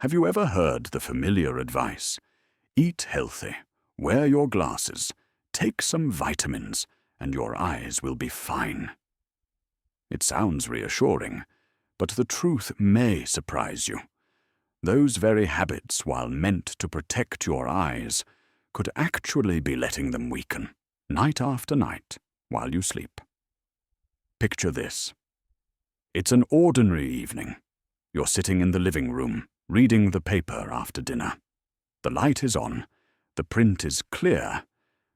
Have you ever heard the familiar advice? Eat healthy, wear your glasses, take some vitamins, and your eyes will be fine. It sounds reassuring, but the truth may surprise you. Those very habits, while meant to protect your eyes, could actually be letting them weaken, night after night, while you sleep. Picture this. It's an ordinary evening. You're sitting in the living room, reading the paper after dinner. The light is on, the print is clear,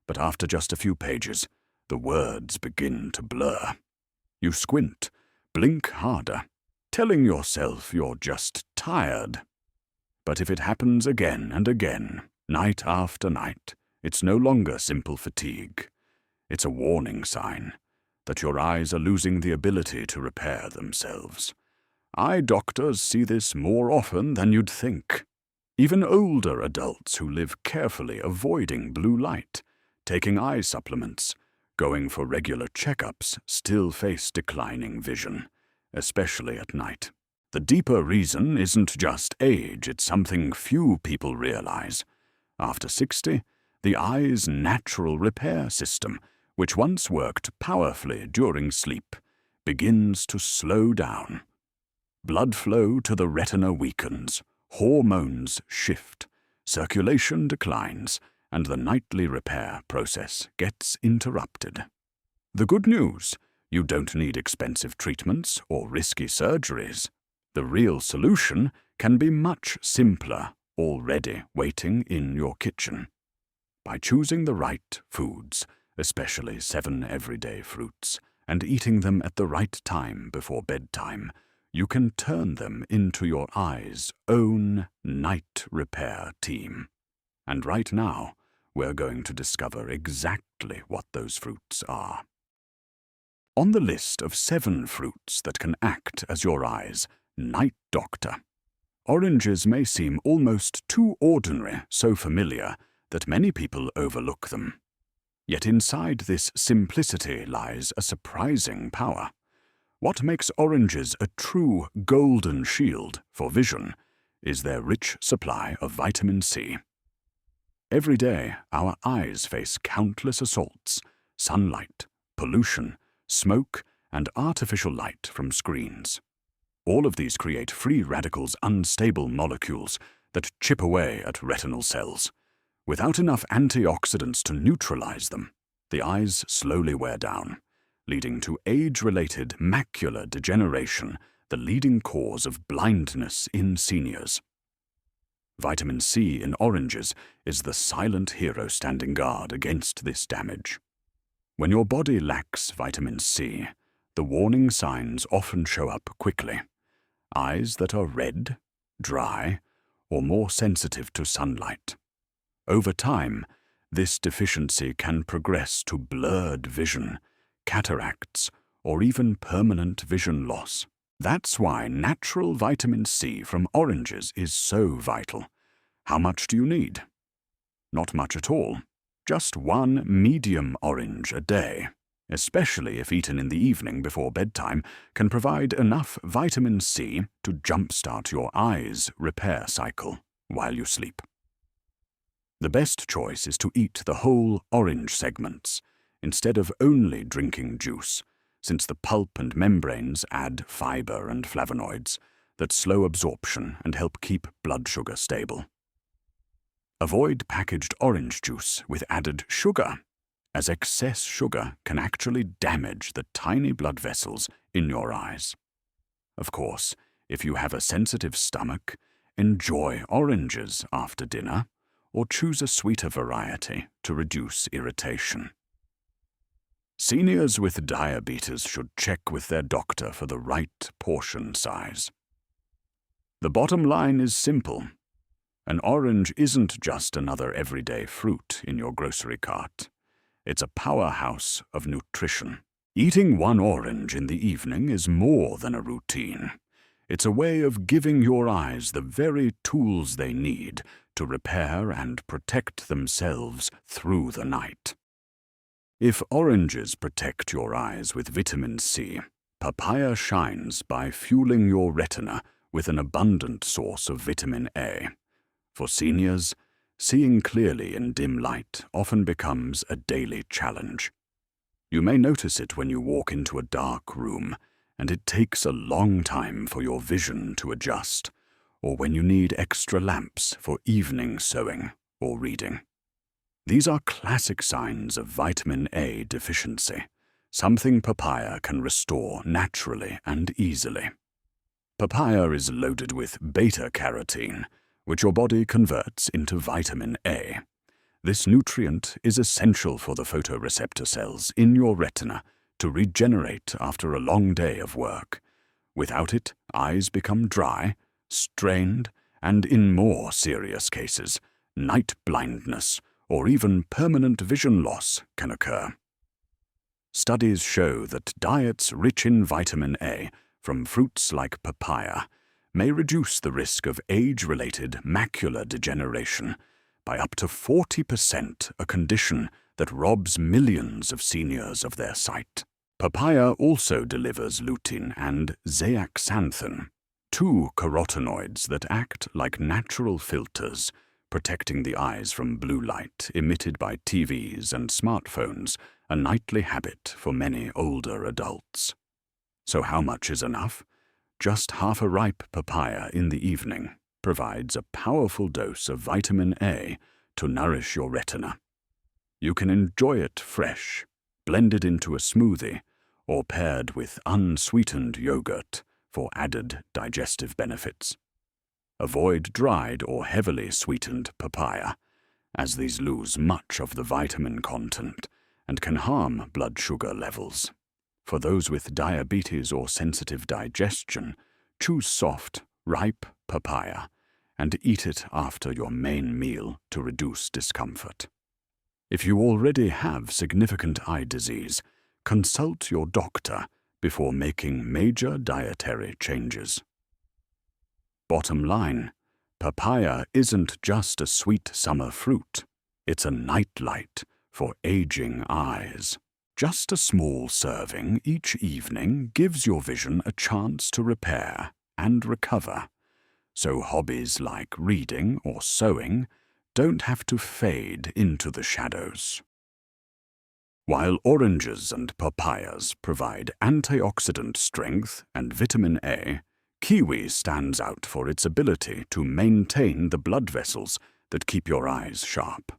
but after just a few pages, the words begin to blur. You squint, blink harder, telling yourself you're just tired. But if it happens again and again, night after night, it's no longer simple fatigue. It's a warning sign that your eyes are losing the ability to repair themselves. Eye doctors see this more often than you'd think. Even older adults who live carefully avoiding blue light, taking eye supplements, going for regular checkups, still face declining vision, especially at night. The deeper reason isn't just age, it's something few people realize. After 60, the eye's natural repair system, which once worked powerfully during sleep, begins to slow down. Blood flow to the retina weakens, hormones shift, circulation declines, and the nightly repair process gets interrupted. The good news, you don't need expensive treatments or risky surgeries. The real solution can be much simpler, already waiting in your kitchen. By choosing the right foods, especially 7 everyday fruits, and eating them at the right time before bedtime, you can turn them into your eye's own night repair team. And right now, we're going to discover exactly what those fruits are. On the list of 7 fruits that can act as your eye's night doctor, oranges may seem almost too ordinary, so familiar, that many people overlook them. Yet inside this simplicity lies a surprising power. What makes oranges a true golden shield for vision is their rich supply of vitamin C. Every day, our eyes face countless assaults: sunlight, pollution, smoke, and artificial light from screens. All of these create free radicals, unstable molecules that chip away at retinal cells. Without enough antioxidants to neutralize them, the eyes slowly wear down, leading to age-related macular degeneration, the leading cause of blindness in seniors. Vitamin C in oranges is the silent hero standing guard against this damage. When your body lacks vitamin C, the warning signs often show up quickly. Eyes that are red, dry, or more sensitive to sunlight. Over time, this deficiency can progress to blurred vision, cataracts, or even permanent vision loss. That's why natural vitamin C from oranges is so vital. How much do you need? Not much at all. Just 1 medium orange a day, especially if eaten in the evening before bedtime, can provide enough vitamin C to jumpstart your eye's repair cycle while you sleep. The best choice is to eat the whole orange segments, instead of only drinking juice, since the pulp and membranes add fiber and flavonoids that slow absorption and help keep blood sugar stable. Avoid packaged orange juice with added sugar, as excess sugar can actually damage the tiny blood vessels in your eyes. Of course, if you have a sensitive stomach, enjoy oranges after dinner, or choose a sweeter variety to reduce irritation. Seniors with diabetes should check with their doctor for the right portion size. The bottom line is simple. An orange isn't just another everyday fruit in your grocery cart. It's a powerhouse of nutrition. Eating 1 orange in the evening is more than a routine. It's a way of giving your eyes the very tools they need to repair and protect themselves through the night. If oranges protect your eyes with vitamin C, papaya shines by fueling your retina with an abundant source of vitamin A. For seniors, seeing clearly in dim light often becomes a daily challenge. You may notice it when you walk into a dark room, and it takes a long time for your vision to adjust, or when you need extra lamps for evening sewing or reading. These are classic signs of vitamin A deficiency, something papaya can restore naturally and easily. Papaya is loaded with beta-carotene, which your body converts into vitamin A. This nutrient is essential for the photoreceptor cells in your retina to regenerate after a long day of work. Without it, eyes become dry, strained, and in more serious cases, night blindness or even permanent vision loss can occur. Studies show that diets rich in vitamin A from fruits like papaya may reduce the risk of age-related macular degeneration by up to 40%, a condition that robs millions of seniors of their sight. Papaya also delivers lutein and zeaxanthin, two carotenoids that act like natural filters, protecting the eyes from blue light emitted by TVs and smartphones, a nightly habit for many older adults. So how much is enough? Just half a ripe papaya in the evening provides a powerful dose of vitamin A to nourish your retina. You can enjoy it fresh, blended into a smoothie, or paired with unsweetened yogurt for added digestive benefits. Avoid dried or heavily sweetened papaya, as these lose much of the vitamin content and can harm blood sugar levels. For those with diabetes or sensitive digestion, choose soft, ripe papaya and eat it after your main meal to reduce discomfort. If you already have significant eye disease, consult your doctor before making major dietary changes. Bottom line, papaya isn't just a sweet summer fruit. It's a nightlight for aging eyes. Just a small serving each evening gives your vision a chance to repair and recover, so hobbies like reading or sewing don't have to fade into the shadows. While oranges and papayas provide antioxidant strength and vitamin A, kiwi stands out for its ability to maintain the blood vessels that keep your eyes sharp.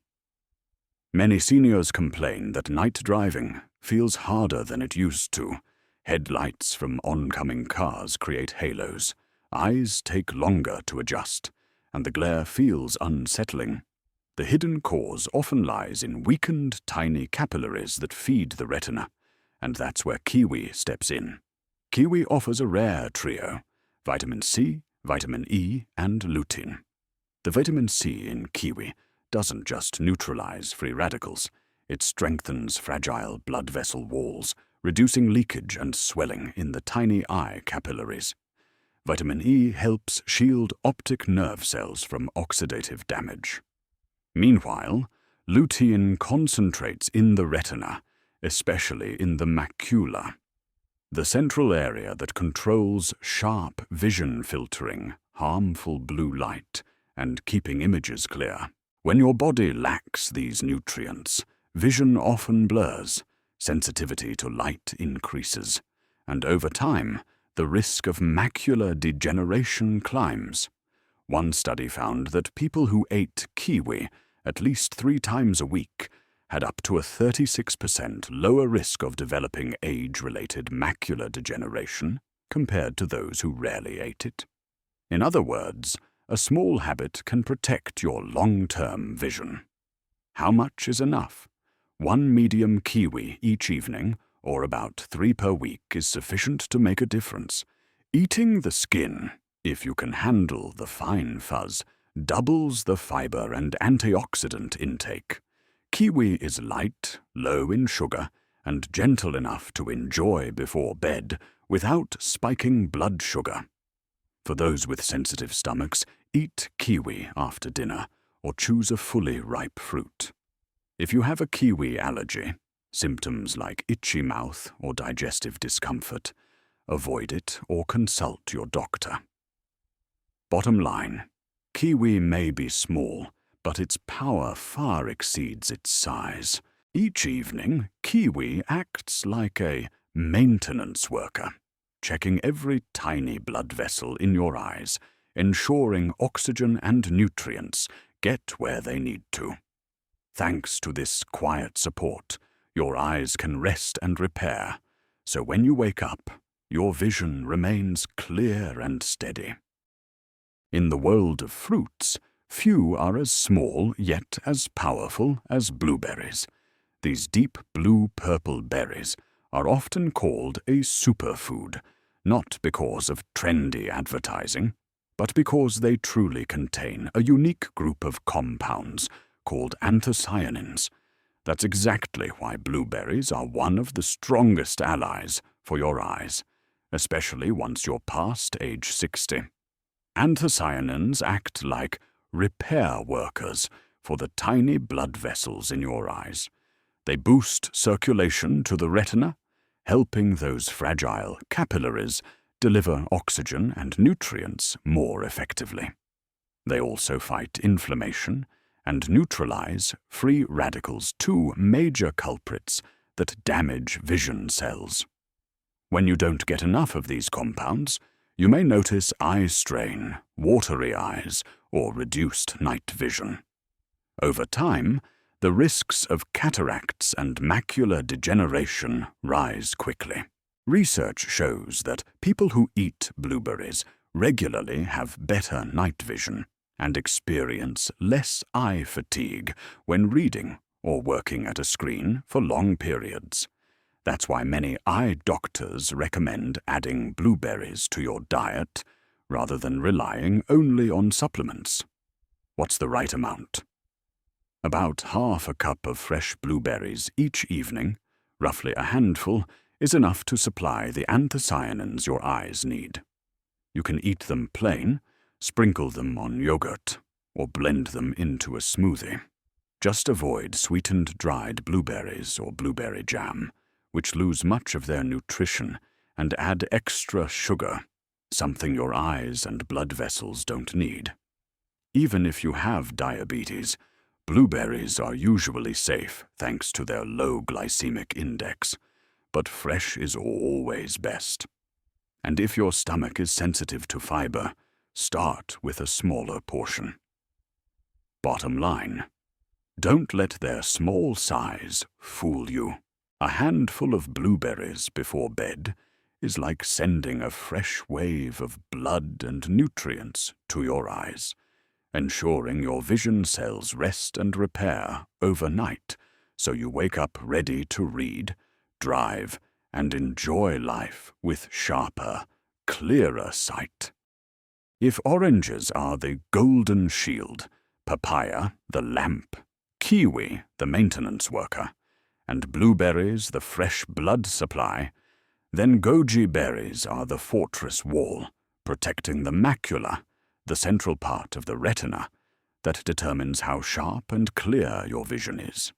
Many seniors complain that night driving feels harder than it used to. Headlights from oncoming cars create halos, eyes take longer to adjust, and the glare feels unsettling. The hidden cause often lies in weakened tiny capillaries that feed the retina, and that's where kiwi steps in. Kiwi offers a rare trio: vitamin C, vitamin E, and lutein. The vitamin C in kiwi doesn't just neutralize free radicals, it strengthens fragile blood vessel walls, reducing leakage and swelling in the tiny eye capillaries. Vitamin E helps shield optic nerve cells from oxidative damage. Meanwhile, lutein concentrates in the retina, especially in the macula, the central area that controls sharp vision filtering, harmful blue light, and keeping images clear. When your body lacks these nutrients, vision often blurs, sensitivity to light increases, and over time, the risk of macular degeneration climbs. One study found that people who ate kiwi at least 3 times a week had up to a 36% lower risk of developing age-related macular degeneration compared to those who rarely ate it. In other words, a small habit can protect your long-term vision. How much is enough? 1 medium kiwi each evening, or about 3 per week, is sufficient to make a difference. Eating the skin, if you can handle the fine fuzz, doubles the fiber and antioxidant intake. Kiwi is light, low in sugar, and gentle enough to enjoy before bed without spiking blood sugar. For those with sensitive stomachs, eat kiwi after dinner or choose a fully ripe fruit. If you have a kiwi allergy, symptoms like itchy mouth or digestive discomfort, avoid it or consult your doctor. Bottom line, kiwi may be small, but its power far exceeds its size. Each evening, kiwi acts like a maintenance worker, checking every tiny blood vessel in your eyes, ensuring oxygen and nutrients get where they need to. Thanks to this quiet support, your eyes can rest and repair, so when you wake up, your vision remains clear and steady. In the world of fruits, few are as small yet as powerful as blueberries. These deep blue-purple berries are often called a superfood, not because of trendy advertising, but because they truly contain a unique group of compounds called anthocyanins. That's exactly why blueberries are one of the strongest allies for your eyes, especially once you're past age 60. Anthocyanins act like repair workers for the tiny blood vessels in your eyes. They boost circulation to the retina, helping those fragile capillaries deliver oxygen and nutrients more effectively. They also fight inflammation and neutralize free radicals, two major culprits that damage vision cells. When you don't get enough of these compounds, you may notice eye strain, watery eyes, or reduced night vision. Over time, the risks of cataracts and macular degeneration rise quickly. Research shows that people who eat blueberries regularly have better night vision and experience less eye fatigue when reading or working at a screen for long periods. That's why many eye doctors recommend adding blueberries to your diet rather than relying only on supplements. What's the right amount? About half a cup of fresh blueberries each evening, roughly a handful, is enough to supply the anthocyanins your eyes need. You can eat them plain, sprinkle them on yogurt, or blend them into a smoothie. Just avoid sweetened dried blueberries or blueberry jam, which lose much of their nutrition and add extra sugar, something your eyes and blood vessels don't need. Even if you have diabetes, blueberries are usually safe thanks to their low glycemic index, but fresh is always best. And if your stomach is sensitive to fiber, start with a smaller portion. Bottom line, don't let their small size fool you. A handful of blueberries before bed is like sending a fresh wave of blood and nutrients to your eyes, ensuring your vision cells rest and repair overnight so you wake up ready to read, drive, and enjoy life with sharper, clearer sight. If oranges are the golden shield, papaya the lamp, kiwi the maintenance worker, and blueberries the fresh blood supply, then goji berries are the fortress wall, protecting the macula, the central part of the retina, that determines how sharp and clear your vision is.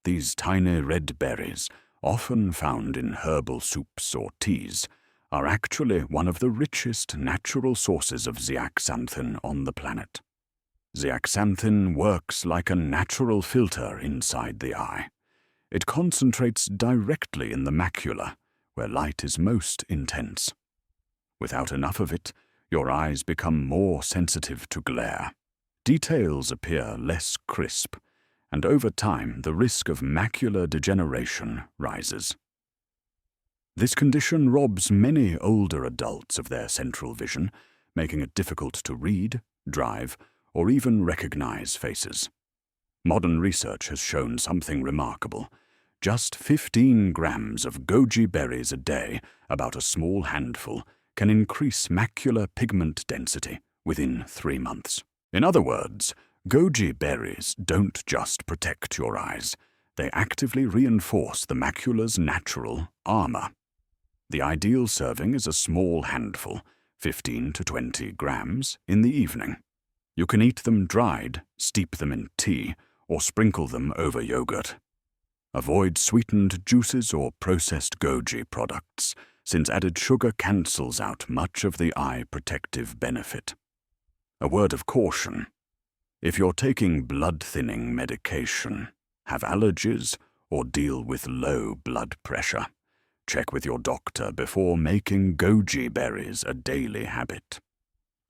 These tiny red berries, often found in herbal soups or teas, are actually one of the richest natural sources of zeaxanthin on the planet. Zeaxanthin works like a natural filter inside the eye. It concentrates directly in the macula, where light is most intense. Without enough of it, your eyes become more sensitive to glare. Details appear less crisp, and over time the risk of macular degeneration rises. This condition robs many older adults of their central vision, making it difficult to read, drive, or even recognize faces. Modern research has shown something remarkable. Just 15 grams of goji berries a day, about a small handful, can increase macular pigment density within 3 months. In other words, goji berries don't just protect your eyes, they actively reinforce the macula's natural armor. The ideal serving is a small handful, 15 to 20 grams, in the evening. You can eat them dried, steep them in tea, or sprinkle them over yogurt. Avoid sweetened juices or processed goji products, since added sugar cancels out much of the eye protective benefit. A word of caution. If you're taking blood-thinning medication, have allergies, or deal with low blood pressure, check with your doctor before making goji berries a daily habit.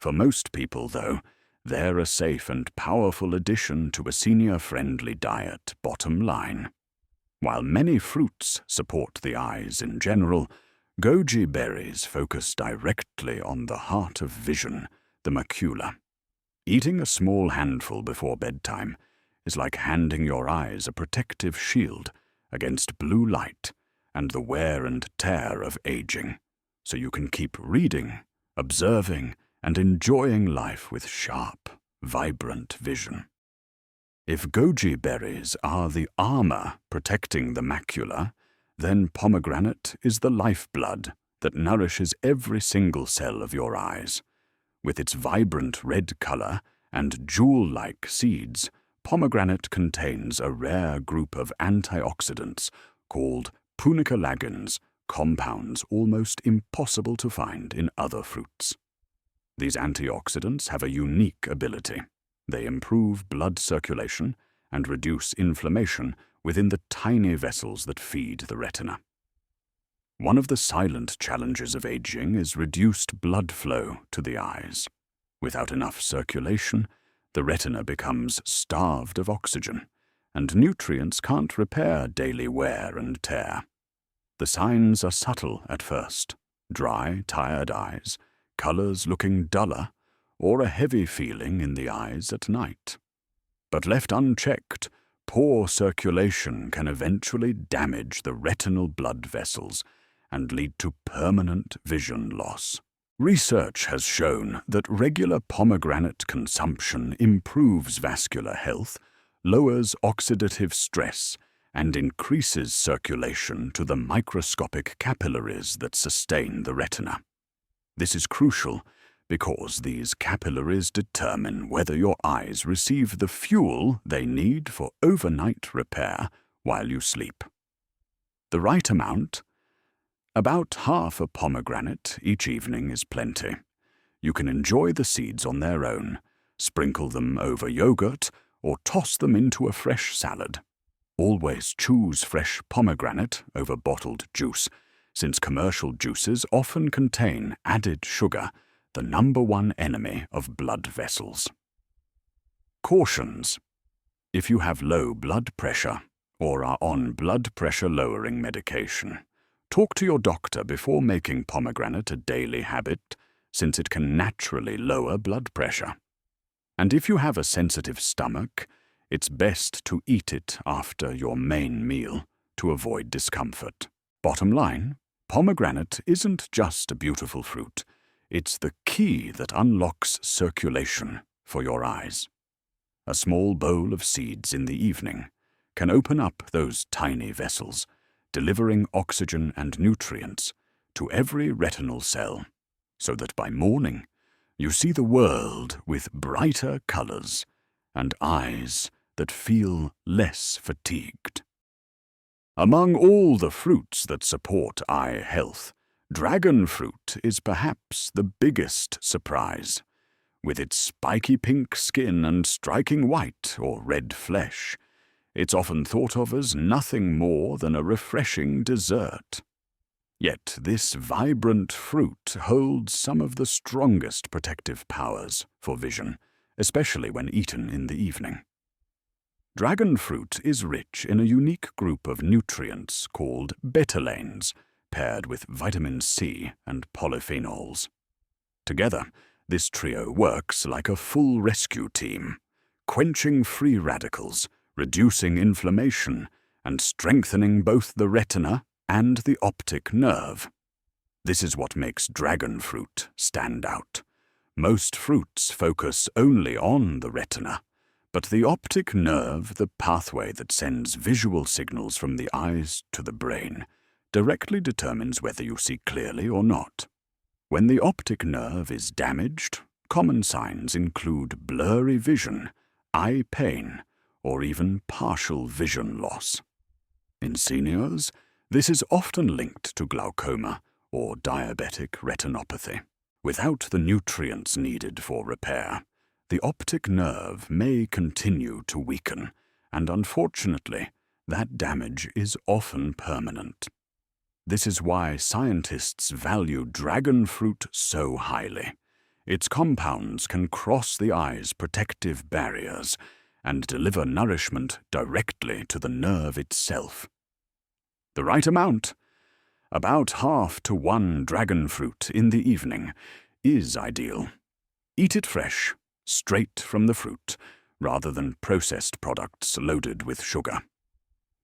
For most people, though, they're a safe and powerful addition to a senior-friendly diet, bottom line. While many fruits support the eyes in general, goji berries focus directly on the heart of vision, the macula. Eating a small handful before bedtime is like handing your eyes a protective shield against blue light and the wear and tear of aging, so you can keep reading, observing, and enjoying life with sharp, vibrant vision. If goji berries are the armor protecting the macula, then pomegranate is the lifeblood that nourishes every single cell of your eyes. With its vibrant red color and jewel-like seeds, pomegranate contains a rare group of antioxidants called punicalagins, compounds almost impossible to find in other fruits. These antioxidants have a unique ability. They improve blood circulation and reduce inflammation within the tiny vessels that feed the retina. One of the silent challenges of aging is reduced blood flow to the eyes. Without enough circulation, the retina becomes starved of oxygen, and nutrients can't repair daily wear and tear. The signs are subtle at first: dry, tired eyes, colors looking duller, or a heavy feeling in the eyes at night. But left unchecked, poor circulation can eventually damage the retinal blood vessels and lead to permanent vision loss. Research has shown that regular pomegranate consumption improves vascular health, lowers oxidative stress, and increases circulation to the microscopic capillaries that sustain the retina. This is crucial because these capillaries determine whether your eyes receive the fuel they need for overnight repair while you sleep. The right amount? About half a pomegranate each evening is plenty. You can enjoy the seeds on their own, sprinkle them over yogurt, or toss them into a fresh salad. Always choose fresh pomegranate over bottled juice, since commercial juices often contain added sugar, the #1 enemy of blood vessels. Cautions. If you have low blood pressure or are on blood pressure-lowering medication, talk to your doctor before making pomegranate a daily habit, since it can naturally lower blood pressure. And if you have a sensitive stomach, it's best to eat it after your main meal to avoid discomfort. Bottom line, pomegranate isn't just a beautiful fruit. It's the key that unlocks circulation for your eyes. A small bowl of seeds in the evening can open up those tiny vessels, delivering oxygen and nutrients to every retinal cell, so that by morning you see the world with brighter colors and eyes that feel less fatigued. Among all the fruits that support eye health, dragon fruit is perhaps the biggest surprise. With its spiky pink skin and striking white or red flesh, it's often thought of as nothing more than a refreshing dessert. Yet this vibrant fruit holds some of the strongest protective powers for vision, especially when eaten in the evening. Dragon fruit is rich in a unique group of nutrients called betalains, paired with vitamin C and polyphenols. Together, this trio works like a full rescue team, quenching free radicals, reducing inflammation, and strengthening both the retina and the optic nerve. This is what makes dragon fruit stand out. Most fruits focus only on the retina, but the optic nerve, the pathway that sends visual signals from the eyes to the brain, directly determines whether you see clearly or not. When the optic nerve is damaged, common signs include blurry vision, eye pain, or even partial vision loss. In seniors, this is often linked to glaucoma or diabetic retinopathy. Without the nutrients needed for repair, the optic nerve may continue to weaken, and unfortunately, that damage is often permanent. This is why scientists value dragon fruit so highly. Its compounds can cross the eye's protective barriers and deliver nourishment directly to the nerve itself. The right amount, about half to 1 dragon fruit in the evening, is ideal. Eat it fresh, straight from the fruit, rather than processed products loaded with sugar.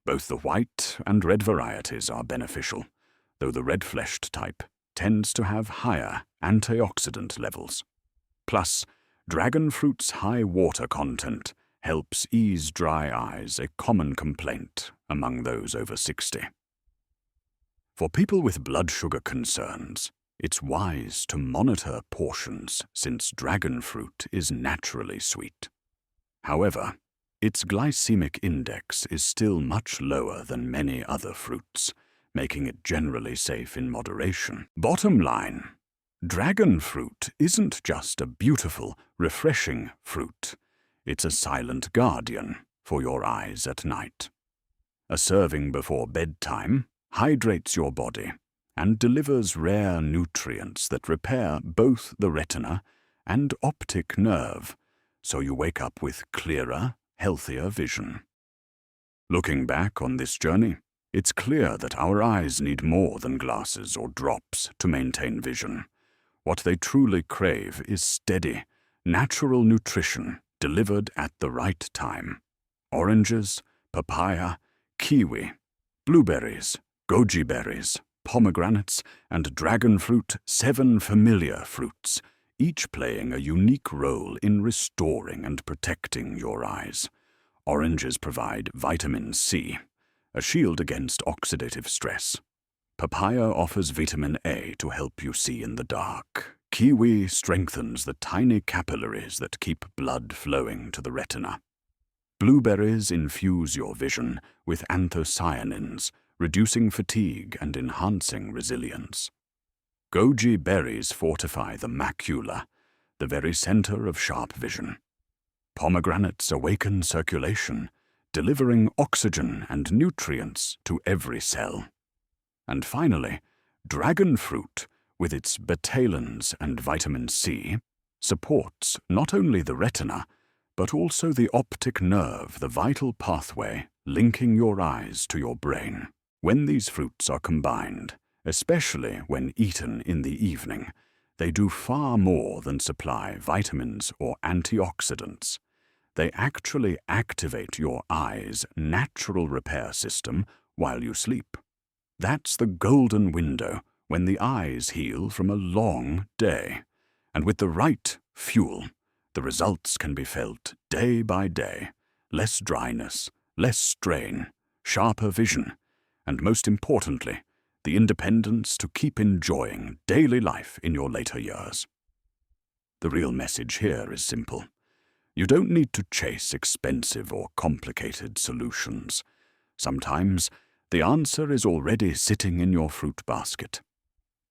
Both the white and red varieties are beneficial, though the red-fleshed type tends to have higher antioxidant levels. Plus, dragon fruit's high water content helps ease dry eyes, a common complaint among those over 60. For people with blood sugar concerns, it's wise to monitor portions since dragon fruit is naturally sweet. However, its glycemic index is still much lower than many other fruits, making it generally safe in moderation. Bottom line, dragon fruit isn't just a beautiful, refreshing fruit. It's a silent guardian for your eyes at night. A serving before bedtime hydrates your body and delivers rare nutrients that repair both the retina and optic nerve, so you wake up with clearer, healthier vision. Looking back on this journey, it's clear that our eyes need more than glasses or drops to maintain vision. What they truly crave is steady, natural nutrition delivered at the right time. Oranges, papaya, kiwi, blueberries, goji berries, pomegranates, and dragon fruit, 7 familiar fruits, each playing a unique role in restoring and protecting your eyes. Oranges provide vitamin C, a shield against oxidative stress. Papaya offers vitamin A to help you see in the dark. Kiwi strengthens the tiny capillaries that keep blood flowing to the retina. Blueberries infuse your vision with anthocyanins, reducing fatigue and enhancing resilience. Goji berries fortify the macula, the very center of sharp vision. Pomegranates awaken circulation, delivering oxygen and nutrients to every cell. And finally, dragon fruit, with its betalains and vitamin C, supports not only the retina, but also the optic nerve, the vital pathway linking your eyes to your brain. When these fruits are combined, especially when eaten in the evening, they do far more than supply vitamins or antioxidants. They actually activate your eye's natural repair system while you sleep. That's the golden window when the eyes heal from a long day. And with the right fuel, the results can be felt day by day. Less dryness, less strain, sharper vision, and most importantly, the independence to keep enjoying daily life in your later years. The real message here is simple. You don't need to chase expensive or complicated solutions. Sometimes, the answer is already sitting in your fruit basket.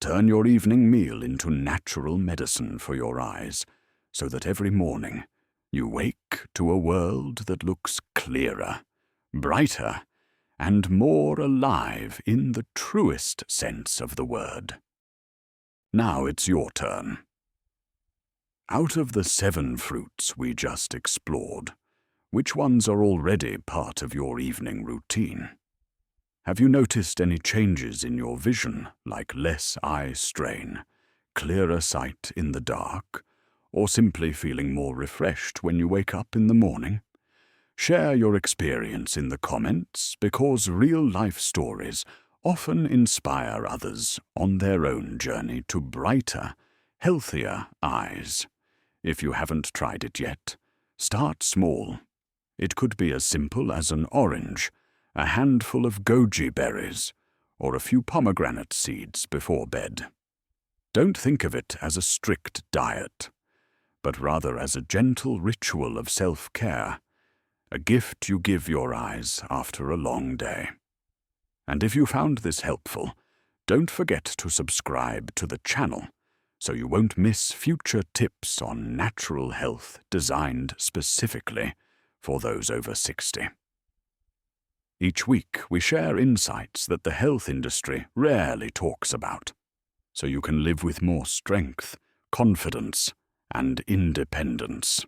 Turn your evening meal into natural medicine for your eyes, so that every morning you wake to a world that looks clearer, brighter, and more alive in the truest sense of the word. Now it's your turn. Out of the 7 fruits we just explored, which ones are already part of your evening routine? Have you noticed any changes in your vision, like less eye strain, clearer sight in the dark, or simply feeling more refreshed when you wake up in the morning? Share your experience in the comments, because real-life stories often inspire others on their own journey to brighter, healthier eyes. If you haven't tried it yet, start small. It could be as simple as an orange, a handful of goji berries, or a few pomegranate seeds before bed. Don't think of it as a strict diet, but rather as a gentle ritual of self-care, a gift you give your eyes after a long day. And if you found this helpful, don't forget to subscribe to the channel so you won't miss future tips on natural health designed specifically for those over 60. Each week, we share insights that the health industry rarely talks about, so you can live with more strength, confidence, and independence.